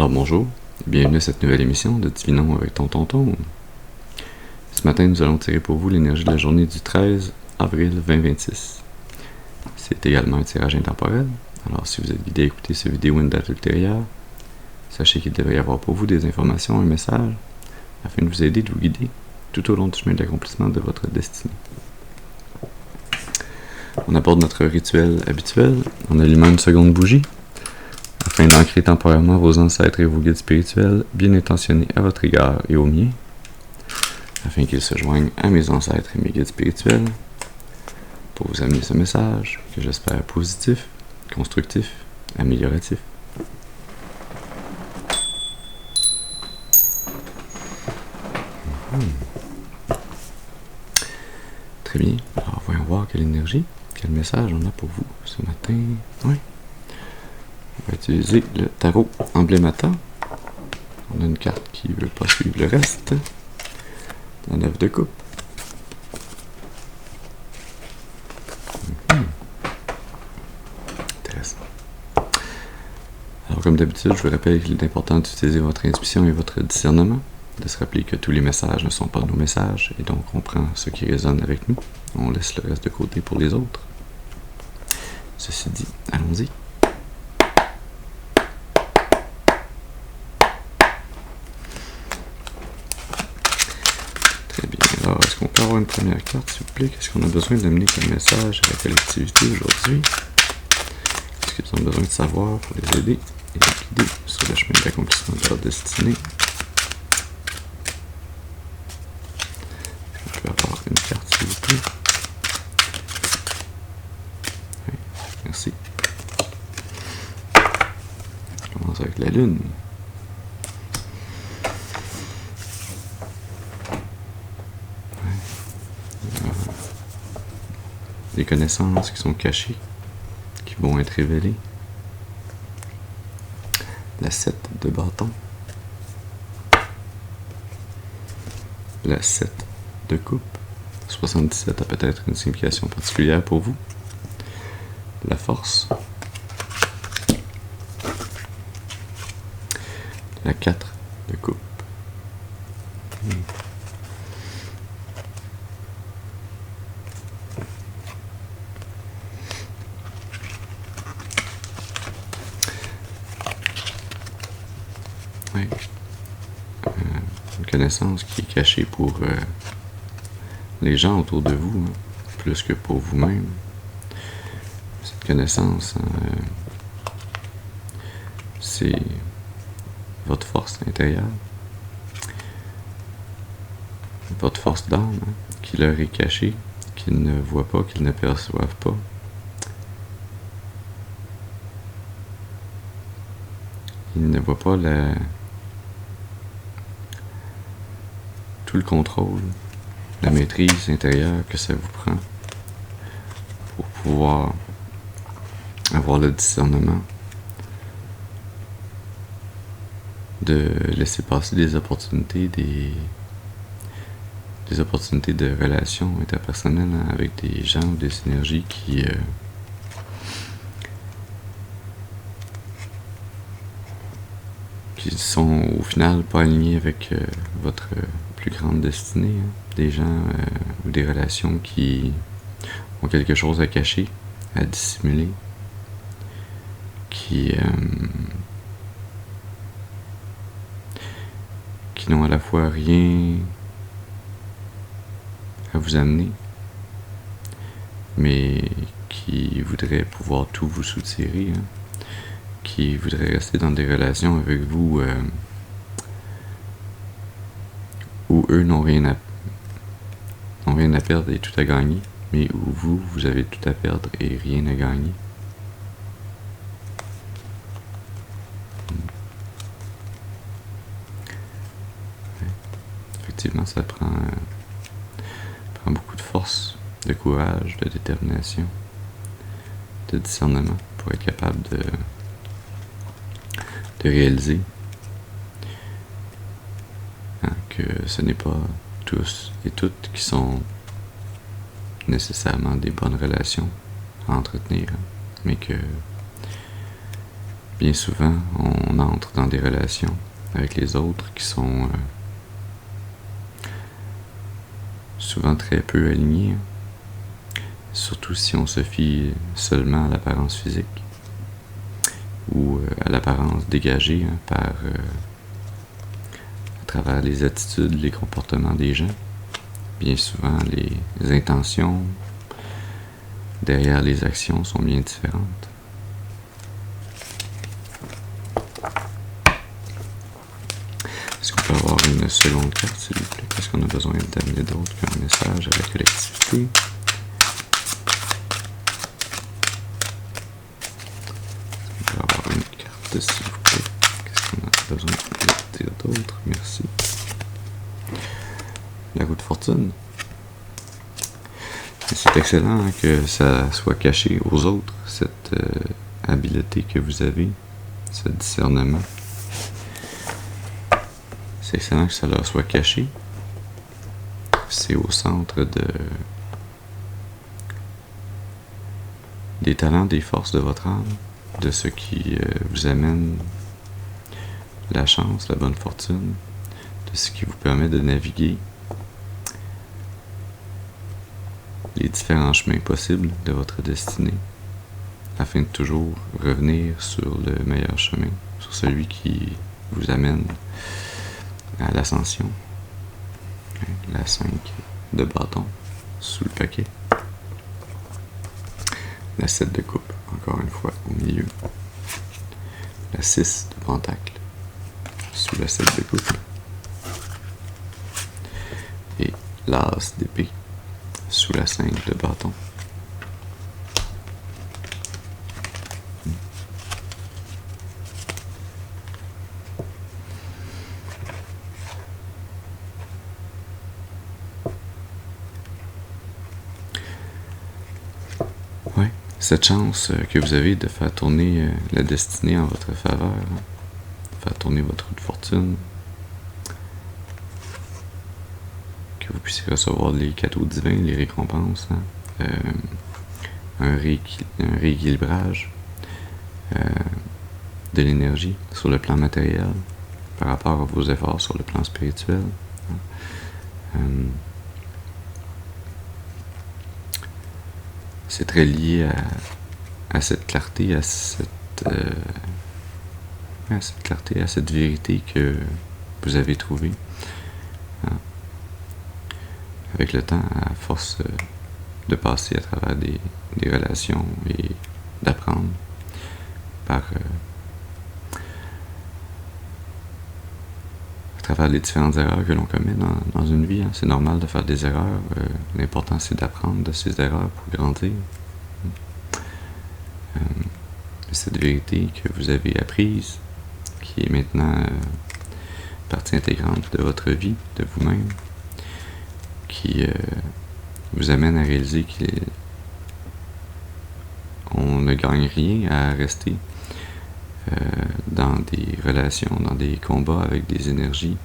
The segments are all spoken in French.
Alors bonjour, bienvenue à cette nouvelle émission de Divinons avec Tonton. Ce matin, nous allons tirer pour vous l'énergie de la journée du 13 avril 2026. C'est également un tirage intemporel, alors si vous êtes guidé à écouter cette vidéo ou une date ultérieure, sachez qu'il devrait y avoir pour vous des informations, un message, afin de vous aider, de vous guider tout au long du chemin de l'accomplissement de votre destinée. On aborde notre rituel habituel en allumant une seconde bougie, afin d'ancrer temporairement vos ancêtres et vos guides spirituels bien intentionnés à votre égard et au mien, afin qu'ils se joignent à mes ancêtres et mes guides spirituels, pour vous amener ce message que j'espère positif, constructif, amélioratif. Très bien, alors voyons voir quelle énergie, quel message on a pour vous ce matin. Oui. On va utiliser le tarot emblémata. On a une carte qui ne veut pas suivre le reste. La 9 de coupe. Intéressant. Alors comme d'habitude, je vous rappelle qu'il est important d'utiliser votre intuition et votre discernement, de se rappeler que tous les messages ne sont pas nos messages, et donc on prend ce qui résonne avec nous. On laisse le reste de côté pour les autres. Ceci dit, allons-y. Très bien. Alors, est-ce qu'on peut avoir une première carte, s'il vous plaît? Qu'est-ce qu'on a besoin d'amener comme message à la collectivité aujourd'hui? Qu'est-ce qu'ils ont besoin de savoir pour les aider et les guider sur le chemin d'accomplissement de leur destinée? On peut avoir une carte, s'il vous plaît. Oui, merci. Je commence avec la lune. Des connaissances qui sont cachées, qui vont être révélées. La 7 de bâton. La 7 de coupe. 77 a peut-être une signification particulière pour vous. La force. La 4 de coupe. Oui. Une connaissance qui est cachée pour les gens autour de vous, plus que pour vous-même. Cette connaissance, c'est votre force intérieure, votre force d'âme, qui leur est cachée, qu'ils ne voient pas, qu'ils ne perçoivent pas. Ils ne voient pas tout le contrôle, la maîtrise intérieure que ça vous prend pour pouvoir avoir le discernement de laisser passer des opportunités, des opportunités de relations interpersonnelles avec des gens ou des énergies qui sont au final pas alignés avec votre plus grande destinée. Des gens ou des relations qui ont quelque chose à cacher, à dissimuler, qui n'ont à la fois rien à vous amener, mais qui voudraient pouvoir tout vous soutirer, qui voudraient rester dans des relations avec vous où eux n'ont rien à perdre et tout à gagner, mais où vous avez tout à perdre et rien à gagner. Effectivement, ça prend beaucoup de force, de courage, de détermination, de discernement pour être capable de réaliser que ce n'est pas tous et toutes qui sont nécessairement des bonnes relations à entretenir, mais que Bien souvent, on entre dans des relations avec les autres qui sont souvent très peu alignées, surtout si on se fie seulement à l'apparence physique ou à l'apparence dégagée à travers les attitudes, les comportements des gens. Bien souvent, les intentions derrière les actions sont bien différentes. Est-ce qu'on peut avoir une seconde carte, s'il vous plaît? Qu'est-ce qu'on a besoin d'amener d'autre qu'un message à la collectivité? Est-ce qu'on peut avoir une carte, s'il vous plaît? Qu'est-ce qu'on a besoin de dire d'autre? Merci. La roue de fortune. C'est excellent que ça soit caché aux autres, cette habileté que vous avez, ce discernement. C'est excellent que ça leur soit caché. C'est au centre des talents, des forces de votre âme, de ce qui vous amène la chance, la bonne fortune, de ce qui vous permet de naviguer les différents chemins possibles de votre destinée, afin de toujours revenir sur le meilleur chemin, sur celui qui vous amène à l'ascension. La 5 de bâton sous le paquet. La 7 de coupe, encore une fois, au milieu. La 6 de pentacle sous la 7 de coupe. Et l'as d'épée sous la 5 de bâton. Ouais, cette chance que vous avez de faire tourner la destinée en votre faveur, de faire tourner votre roue de fortune, que vous puissiez recevoir les cadeaux divins, les récompenses, un rééquilibrage de l'énergie sur le plan matériel par rapport à vos efforts sur le plan spirituel. C'est très lié à cette clarté, à cette clarté, à cette vérité que vous avez trouvée. Avec le temps, à force de passer à travers des relations et d'apprendre à travers les différentes erreurs que l'on commet dans une vie. C'est normal de faire des erreurs. L'important, c'est d'apprendre de ces erreurs pour grandir. Cette vérité que vous avez apprise, qui est maintenant partie intégrante de votre vie, de vous-même, qui vous amène à réaliser qu'on ne gagne rien à rester dans des relations, dans des combats avec des énergies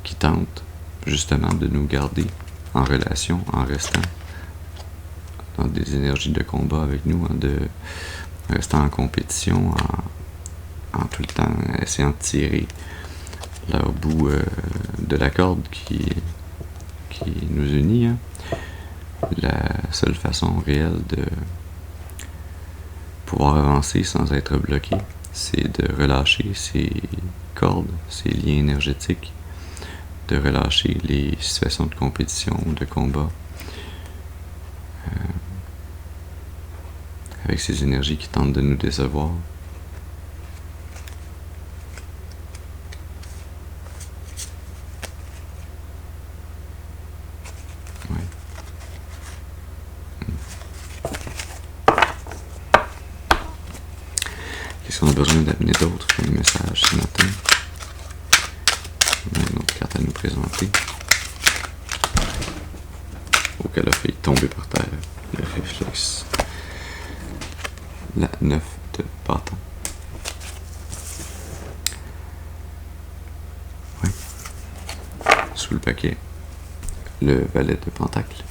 qui tentent justement de nous garder en relation, en restant dans des énergies de combat avec nous, en restant en compétition, en tout le temps essayant de tirer leur bout de la corde qui nous unit. La seule façon réelle de pouvoir avancer sans être bloqué, c'est de relâcher ces cordes, ces liens énergétiques, de relâcher les situations de compétition ou de combat avec ces énergies qui tentent de nous décevoir. Qu'est-ce qu'on a besoin d'amener d'autre comme message ce matin? On a une autre carte à nous présenter. Oh, qu'elle a failli tomber par terre. Le réflexe. La 9 de bâton. Oui. Sous le paquet, le valet de pentacle.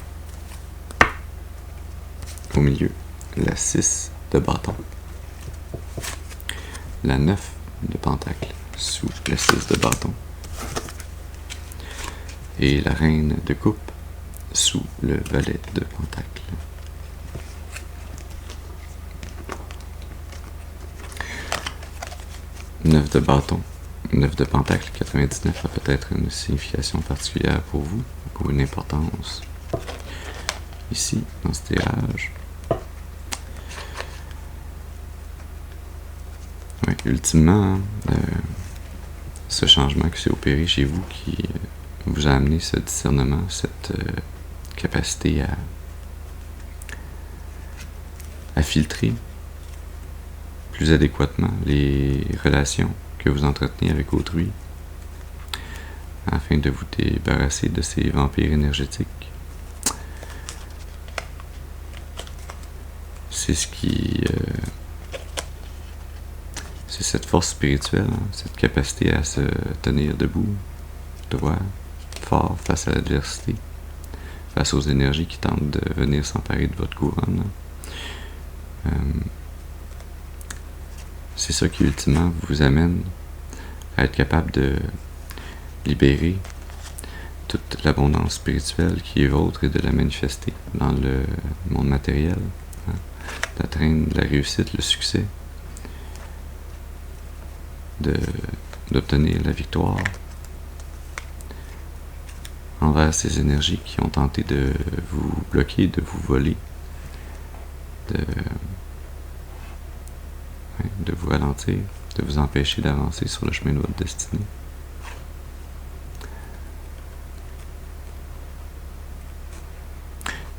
Au milieu, la 6 de bâton. La 9 de pentacle sous la 6 de bâton. Et la reine de coupe sous le valet de pentacle. Neuf de bâton, 9 de pentacle, 99 a peut-être une signification particulière pour vous, ou une importance. Ici, dans ce tirage. Oui, ultimement, ce changement qui s'est opéré chez vous qui vous a amené ce discernement, cette capacité à filtrer plus adéquatement les relations que vous entretenez avec autrui afin de vous débarrasser de ces vampires énergétiques. C'est ce qui... c'est cette force spirituelle, hein, cette capacité à se tenir debout, droit, fort face à l'adversité, face aux énergies qui tentent de venir s'emparer de votre couronne. C'est ça qui ultimement vous amène à être capable de libérer toute l'abondance spirituelle qui est vôtre et de la manifester dans le monde matériel, hein, d'atteindre la réussite, le succès, d'obtenir la victoire envers ces énergies qui ont tenté de vous bloquer, de vous voler, de vous ralentir, de vous empêcher d'avancer sur le chemin de votre destinée.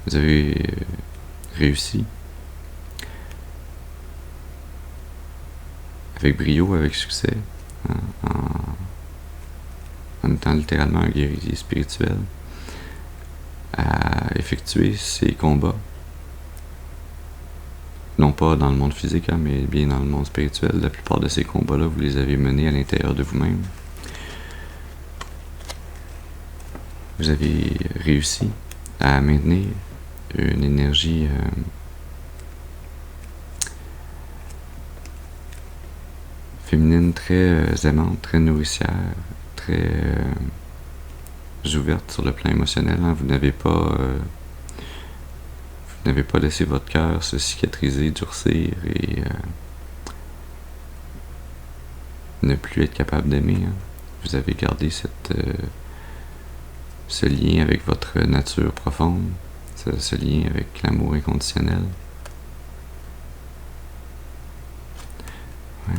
Vous avez réussi avec brio, avec succès, hein, en étant littéralement un guerrier spirituel, à effectuer ces combats. Non pas dans le monde physique, hein, mais bien dans le monde spirituel. La plupart de ces combats-là, vous les avez menés à l'intérieur de vous-même. Vous avez réussi à maintenir une énergie féminine très aimante, très nourricière, très ouverte sur le plan émotionnel. Hein. Vous n'avez pas laissé votre cœur se cicatriser, durcir et ne plus être capable d'aimer. Hein. Vous avez gardé ce lien avec votre nature profonde, ce lien avec l'amour inconditionnel. Ouais.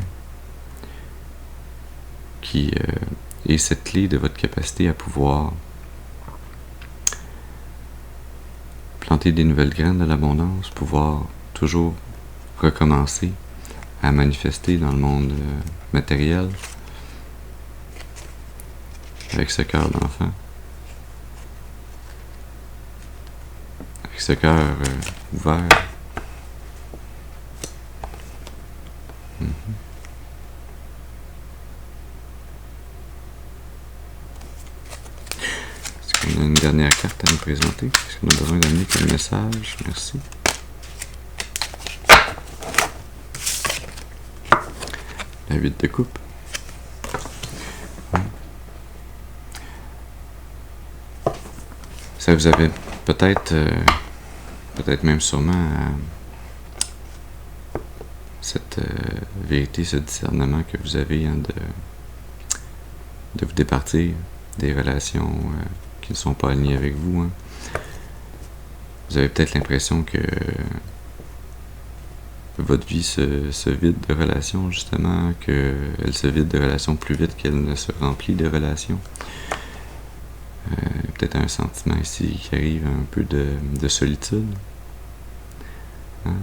Qui est cette clé de votre capacité à pouvoir planter des nouvelles graines de l'abondance, pouvoir toujours recommencer à manifester dans le monde matériel avec ce cœur d'enfant, avec ce cœur ouvert. Est-ce qu'on a une dernière carte à nous présenter? Est-ce qu'on a besoin d'amener quel message? Merci. La 8 de coupe. Ça vous avait peut-être même sûrement cette vérité, ce discernement que vous avez, hein, de vous départir des relations qui ne sont pas alignées avec vous. Hein. Vous avez peut-être l'impression que votre vie se vide de relations, justement, qu'elle se vide de relations plus vite qu'elle ne se remplit de relations. Peut-être un sentiment ici qui arrive, un peu de solitude. Hein?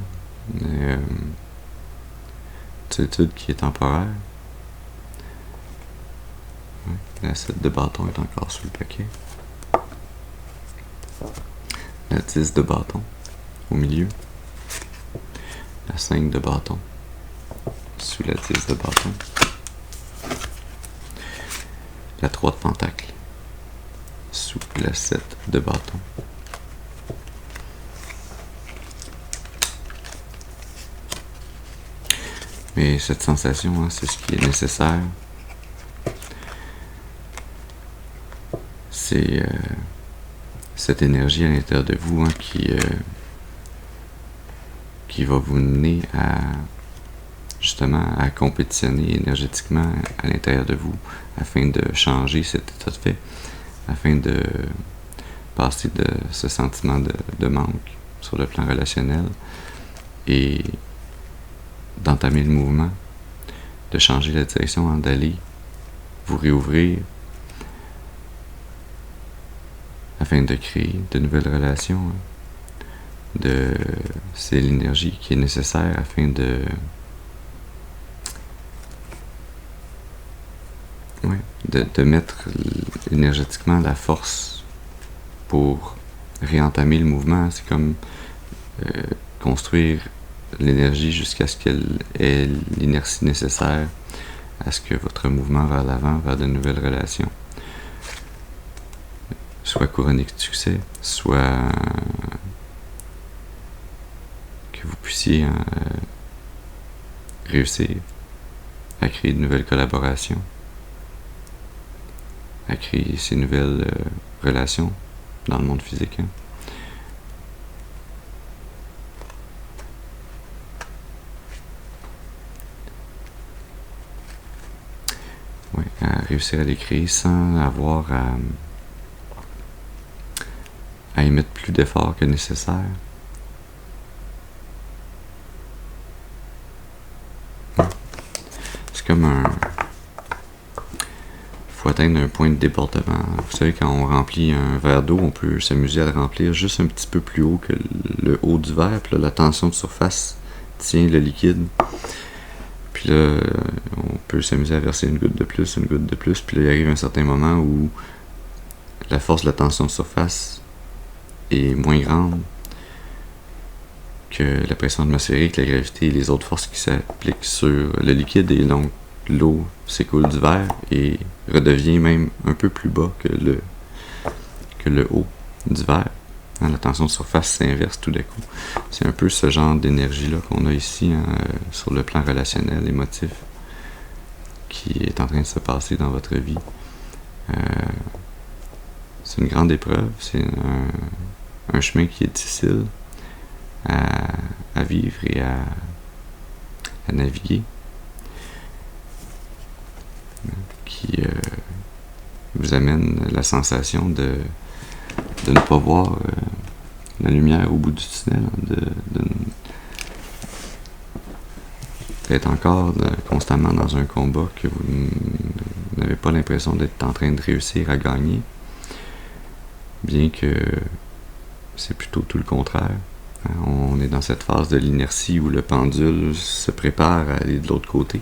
Solitude qui est temporaire. Ouais. La 7 de bâton est encore sous le paquet. La 10 de bâton au milieu. La 5 de bâton sous la 10 de bâton. La 3 de pentacle sous la 7 de bâton. Mais cette sensation, c'est ce qui est nécessaire. C'est cette énergie à l'intérieur de vous qui va vous mener à justement à compétitionner énergétiquement à l'intérieur de vous afin de changer cet état de fait, afin de passer de ce sentiment de manque sur le plan relationnel et d'entamer le mouvement, de changer la direction, d'aller vous réouvrir afin de créer de nouvelles relations. C'est l'énergie qui est nécessaire afin de mettre énergétiquement la force pour réentamer le mouvement. C'est comme construire l'énergie jusqu'à ce qu'elle ait l'inertie nécessaire à ce que votre mouvement vers l'avant, vers de nouvelles relations, soit couronné de succès, soit que vous puissiez réussir à créer de nouvelles collaborations, à créer ces nouvelles relations dans le monde physique. Ouais, à réussir à les créer sans avoir à y mettre plus d'efforts que nécessaire. C'est comme faut atteindre un point de débordement. Vous savez, quand on remplit un verre d'eau, on peut s'amuser à le remplir juste un petit peu plus haut que le haut du verre. Puis là, la tension de surface tient le liquide. Puis là, on peut s'amuser à verser une goutte de plus. Puis là, il arrive un certain moment où la force de la tension de surface est moins grande que la pression atmosphérique, la gravité et les autres forces qui s'appliquent sur le liquide. Et donc, l'eau s'écoule du verre et redevient même un peu plus bas que le haut du verre. La tension de surface s'inverse tout d'un coup. C'est un peu ce genre d'énergie-là qu'on a ici sur le plan relationnel, émotif, qui est en train de se passer dans votre vie. C'est une grande épreuve, c'est un chemin qui est difficile à vivre et à naviguer, qui vous amène la sensation de ne pas voir la lumière au bout du tunnel, d'être encore constamment dans un combat que vous n'avez pas l'impression d'être en train de réussir à gagner, bien que c'est plutôt tout le contraire. On est dans cette phase de l'inertie où le pendule se prépare à aller de l'autre côté,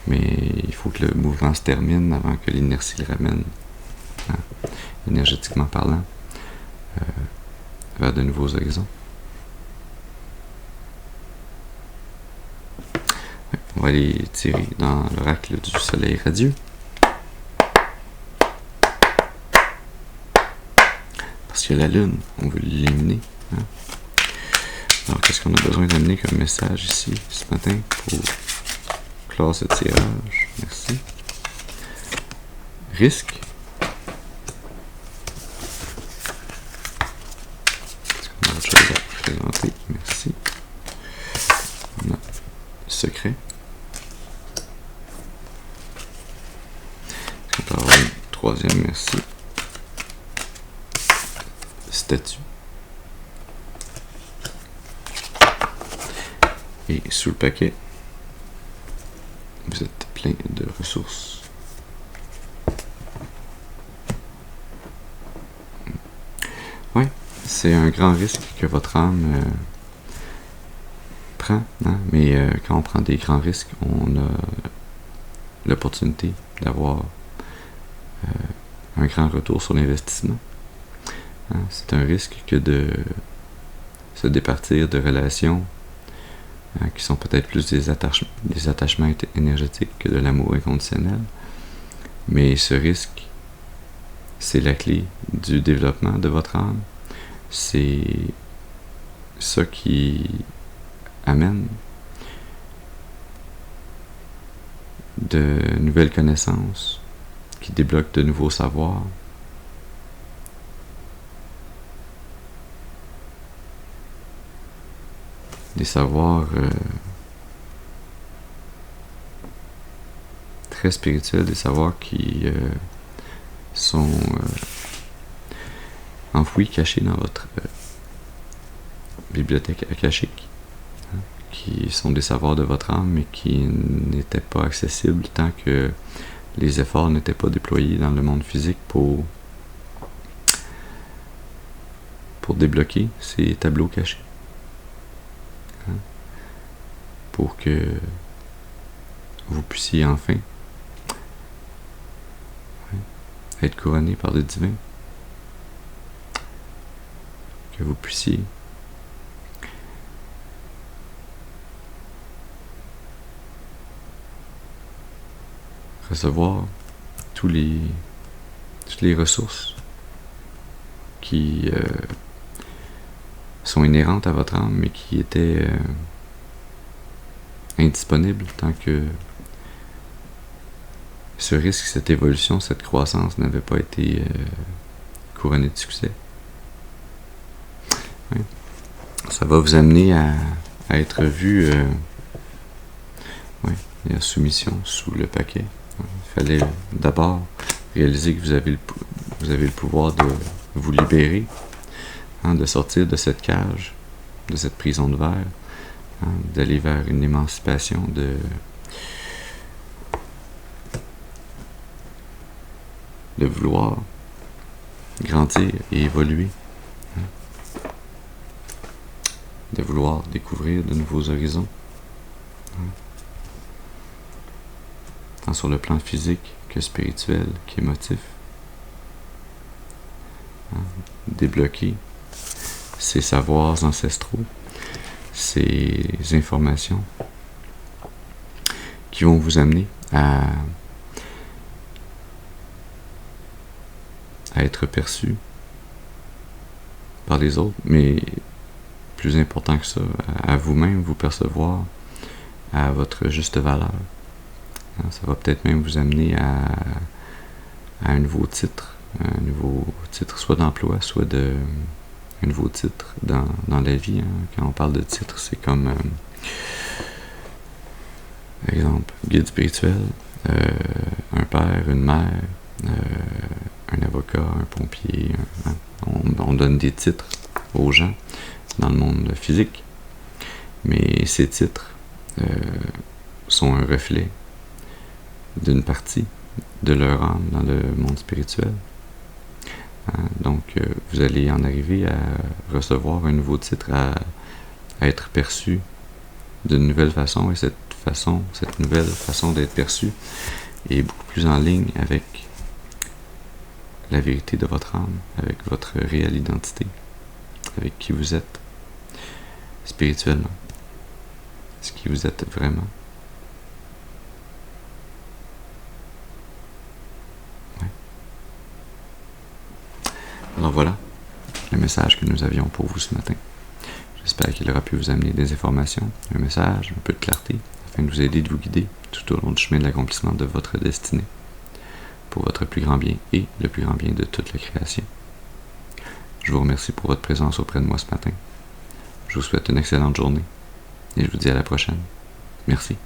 mais il faut que le mouvement se termine avant que l'inertie le ramène, énergétiquement parlant, vers de nouveaux horizons. On va aller tirer dans l'oracle du soleil radieux. Parce que la lune, on veut l'éliminer. Alors, qu'est-ce qu'on a besoin d'amener comme message ici, ce matin, pour clore ce tirage? Merci. Risque. Est-ce qu'on a autre chose à présenter? Merci. On a secret. Est-ce qu'on peut avoir une troisième? Merci. Statue. Et sous le paquet, vous êtes plein de ressources. Oui, c'est un grand risque que votre âme prend, mais quand on prend des grands risques, on a l'opportunité d'avoir un grand retour sur l'investissement. C'est un risque que de se départir de relations qui sont peut-être plus des attachements énergétiques que de l'amour inconditionnel. Mais ce risque, c'est la clé du développement de votre âme. C'est ça qui amène de nouvelles connaissances, qui débloque de nouveaux savoirs. Des savoirs très spirituels, des savoirs qui sont enfouis, cachés dans votre bibliothèque akashique, hein, qui sont des savoirs de votre âme, mais qui n'étaient pas accessibles tant que les efforts n'étaient pas déployés dans le monde physique pour débloquer ces tableaux cachés. Hein, pour que vous puissiez enfin être couronné par le divin. Que vous puissiez recevoir toutes les ressources qui sont inhérentes à votre âme, mais qui étaient indisponibles tant que ce risque, cette évolution, cette croissance n'avait pas été couronnée de succès. Oui. Ça va vous amener à être vu en soumission sous le paquet. Il fallait d'abord réaliser que vous avez le pouvoir de vous libérer, hein, de sortir de cette cage, de cette prison de verre, hein, d'aller vers une émancipation, de vouloir grandir et évoluer, hein, de vouloir découvrir de nouveaux horizons, hein, tant sur le plan physique que spirituel, qu'émotif, hein, débloquer ces savoirs ancestraux, ces informations qui vont vous amener à être perçu par les autres, mais plus important que ça, à vous-même vous percevoir à votre juste valeur. Ça va peut-être même vous amener à un nouveau titre soit d'emploi, soit un nouveau titre dans la vie. Hein. Quand on parle de titre, c'est comme exemple, guide spirituel, un père, une mère, un avocat, un pompier. On donne des titres aux gens dans le monde physique, mais ces titres sont un reflet d'une partie de leur âme dans le monde spirituel. Donc, vous allez en arriver à recevoir un nouveau titre, à être perçu d'une nouvelle façon, et cette nouvelle façon d'être perçu est beaucoup plus en ligne avec la vérité de votre âme, avec votre réelle identité, avec qui vous êtes spirituellement, ce qui vous êtes vraiment. Ouais. Alors voilà le message que nous avions pour vous ce matin. J'espère qu'il aura pu vous amener des informations, un message, un peu de clarté, afin de vous aider, de vous guider tout au long du chemin de l'accomplissement de votre destinée, pour votre plus grand bien et le plus grand bien de toute la création. Je vous remercie pour votre présence auprès de moi ce matin. Je vous souhaite une excellente journée et je vous dis à la prochaine. Merci.